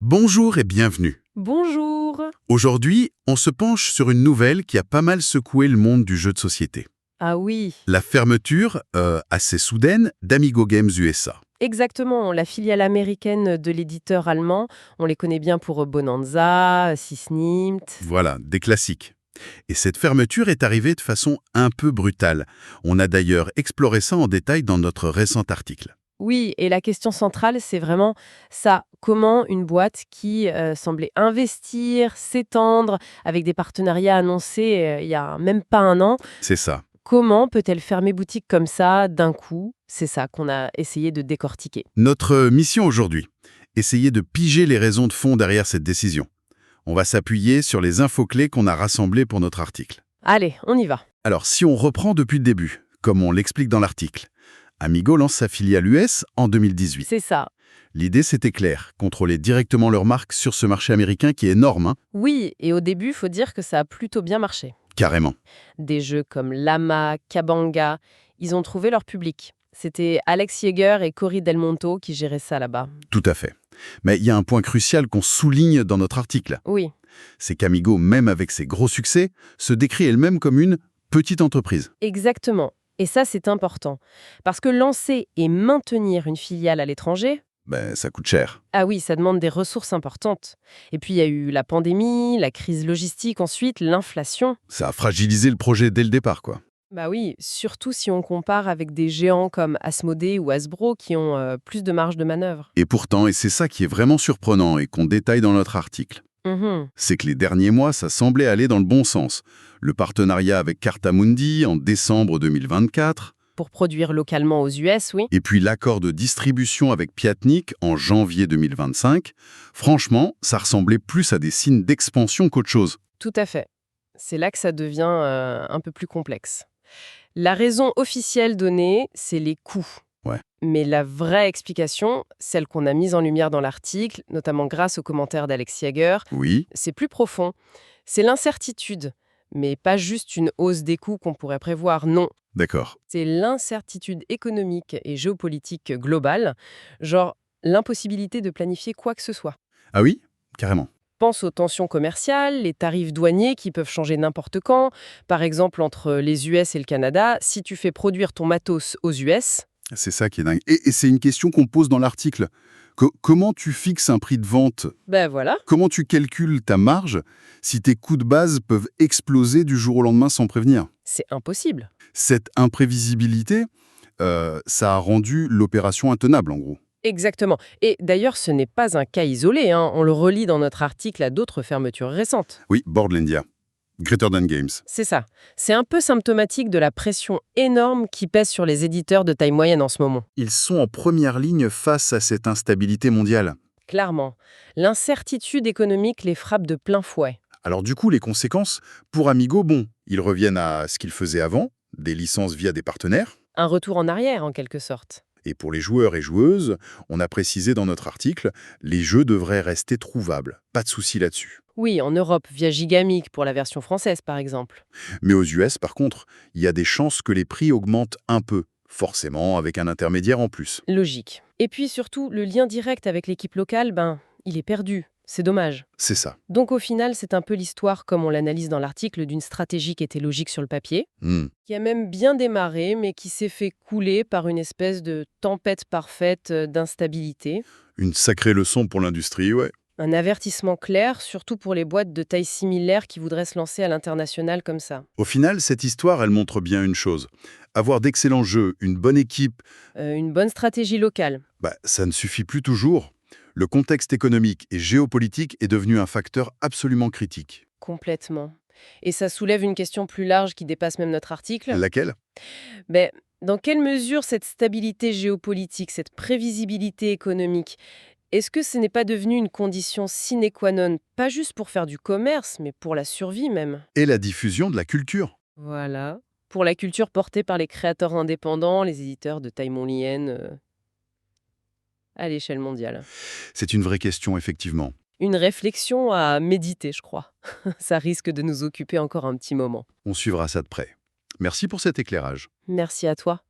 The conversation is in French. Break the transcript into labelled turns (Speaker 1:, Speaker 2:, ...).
Speaker 1: Bonjour et bienvenue.
Speaker 2: Bonjour.
Speaker 1: Aujourd'hui, on se penche sur une nouvelle qui a pas mal secoué le monde du jeu de société.
Speaker 2: Ah oui,
Speaker 1: La fermeture, assez soudaine, d'Amigo Games USA.
Speaker 2: exactement, la filiale américaine de l'éditeur allemand, on les connaît bien pour Bonanza, Sysnimt.
Speaker 1: Voilà, des classiques. Et cette fermeture est arrivée de façon un peu brutale. On a d'ailleurs exploré ça en détail dans notre récent article.
Speaker 2: Oui, et la question centrale, c'est vraiment ça. Comment une boîte qui semblait investir, s'étendre, avec des partenariats annoncés il y a même pas un an,
Speaker 1: C'est ça.
Speaker 2: comment peut-elle fermer boutique comme ça d'un coup? C'est ça qu'on a essayé de décortiquer.
Speaker 1: Notre mission aujourd'hui, essayer de piger les raisons de fond derrière cette décision. On va s'appuyer sur les infos clés qu'on a rassemblées pour notre article.
Speaker 2: Allez, on y va.
Speaker 1: Alors, si on reprend depuis le début, comme on l'explique dans l'article, Amigo lance sa filiale US en 2018.
Speaker 2: C'est ça.
Speaker 1: L'idée, c'était clair, contrôler directement leur marque sur ce marché américain qui est énorme, hein,
Speaker 2: Oui, et au début, faut dire que ça a plutôt bien marché.
Speaker 1: carrément.
Speaker 2: Des jeux comme Lama, Kabanga, ils ont trouvé leur public. C'était Alex Yeager et Cory Del Monto qui géraient ça là-bas.
Speaker 1: Tout à fait. Mais il y a un point crucial qu'on souligne dans notre article,
Speaker 2: Oui,
Speaker 1: c'est qu'Amigo, même avec ses gros succès, se décrit elle-même comme une petite entreprise.
Speaker 2: exactement. Et ça, c'est important. Parce que lancer et maintenir une filiale à l'étranger,
Speaker 1: Ça coûte cher.
Speaker 2: ah oui, ça demande des ressources importantes. Et puis, il y a eu la pandémie, la crise logistique ensuite, l'inflation.
Speaker 1: Ça a fragilisé le projet dès le départ, quoi.
Speaker 2: Bah oui, surtout si on compare avec des géants comme Asmodée ou Hasbro qui ont plus de marge de manœuvre.
Speaker 1: Et pourtant, et c'est ça qui est vraiment surprenant et qu'on détaille dans notre article,
Speaker 2: Mhm.
Speaker 1: c'est que les derniers mois, ça semblait aller dans le bon sens. Le partenariat avec Cartamundi en décembre 2024,
Speaker 2: Pour produire localement aux US, oui.
Speaker 1: et puis l'accord de distribution avec Piatnik en janvier 2025, franchement, ça ressemblait plus à des signes d'expansion qu'autre chose.
Speaker 2: Tout à fait. C'est là que ça devient un peu plus complexe. La raison officielle donnée, c'est les coûts.
Speaker 1: Ouais.
Speaker 2: Mais la vraie explication, celle qu'on a mise en lumière dans l'article, notamment grâce aux commentaires d'Alex Yeager,
Speaker 1: Oui,
Speaker 2: c'est plus profond. C'est l'incertitude, mais pas juste une hausse des coûts qu'on pourrait prévoir, non.
Speaker 1: d'accord.
Speaker 2: C'est l'incertitude économique et géopolitique globale, genre l'impossibilité de planifier quoi que ce soit.
Speaker 1: Ah oui, carrément.
Speaker 2: Pense aux tensions commerciales, les tarifs douaniers qui peuvent changer n'importe quand. Par exemple, entre les US et le Canada, si tu fais produire ton matos aux US,
Speaker 1: C'est ça qui est dingue. Et c'est une question qu'on pose dans l'article. Comment tu fixes un prix de vente?
Speaker 2: ben voilà,
Speaker 1: Comment tu calcules ta marge si tes coûts de base peuvent exploser du jour au lendemain sans prévenir?
Speaker 2: c'est impossible.
Speaker 1: Cette imprévisibilité, ça a rendu l'opération intenable, en gros.
Speaker 2: Exactement. Et d'ailleurs, ce n'est pas un cas isolé, hein. On le relie dans notre article à d'autres fermetures récentes.
Speaker 1: Oui, Boardlandia. Greater Than Games.
Speaker 2: C'est ça. C'est un peu symptomatique de la pression énorme qui pèse sur les éditeurs de taille moyenne en ce moment.
Speaker 1: Ils sont en première ligne face à cette instabilité mondiale.
Speaker 2: Clairement. L'incertitude économique les frappe de plein fouet.
Speaker 1: Alors du coup, les conséquences, pour Amigo, ils reviennent à ce qu'ils faisaient avant, des licences via des partenaires.
Speaker 2: Un retour en arrière, en quelque sorte.
Speaker 1: Et pour les joueurs et joueuses, on a précisé dans notre article, les jeux devraient rester trouvables. Pas de souci là-dessus.
Speaker 2: Oui, en Europe, via Gigamic pour la version française, par exemple.
Speaker 1: Mais aux US, par contre, il y a des chances que les prix augmentent un peu, forcément avec un intermédiaire en plus.
Speaker 2: Logique. Et puis surtout, le lien direct avec l'équipe locale, il est perdu. C'est dommage.
Speaker 1: C'est ça.
Speaker 2: Donc au final, c'est un peu l'histoire, comme on l'analyse dans l'article, d'une stratégie qui était logique sur le papier, qui a même bien démarré, mais qui s'est fait couler par une espèce de tempête parfaite d'instabilité.
Speaker 1: Une sacrée leçon pour l'industrie, ouais.
Speaker 2: Un avertissement clair, surtout pour les boîtes de taille similaire qui voudraient se lancer à l'international comme ça.
Speaker 1: Au final, cette histoire, elle montre bien une chose. Avoir d'excellents jeux, une bonne équipe,
Speaker 2: Une bonne stratégie locale.
Speaker 1: ça ne suffit plus toujours. Le contexte économique et géopolitique est devenu un facteur absolument critique.
Speaker 2: Complètement. Et ça soulève une question plus large qui dépasse même notre article.
Speaker 1: Laquelle?
Speaker 2: Mais dans quelle mesure cette stabilité géopolitique, cette prévisibilité économique, est-ce que ce n'est pas devenu une condition sine qua non, pas juste pour faire du commerce, mais pour la survie même?
Speaker 1: Et la diffusion de la culture.
Speaker 2: Voilà. Pour la culture portée par les créateurs indépendants, les éditeurs de taille mondienne, à l'échelle mondiale.
Speaker 1: C'est une vraie question, effectivement.
Speaker 2: Une réflexion à méditer, je crois. Ça risque de nous occuper encore un petit moment.
Speaker 1: On suivra ça de près. Merci pour cet éclairage.
Speaker 2: Merci à toi.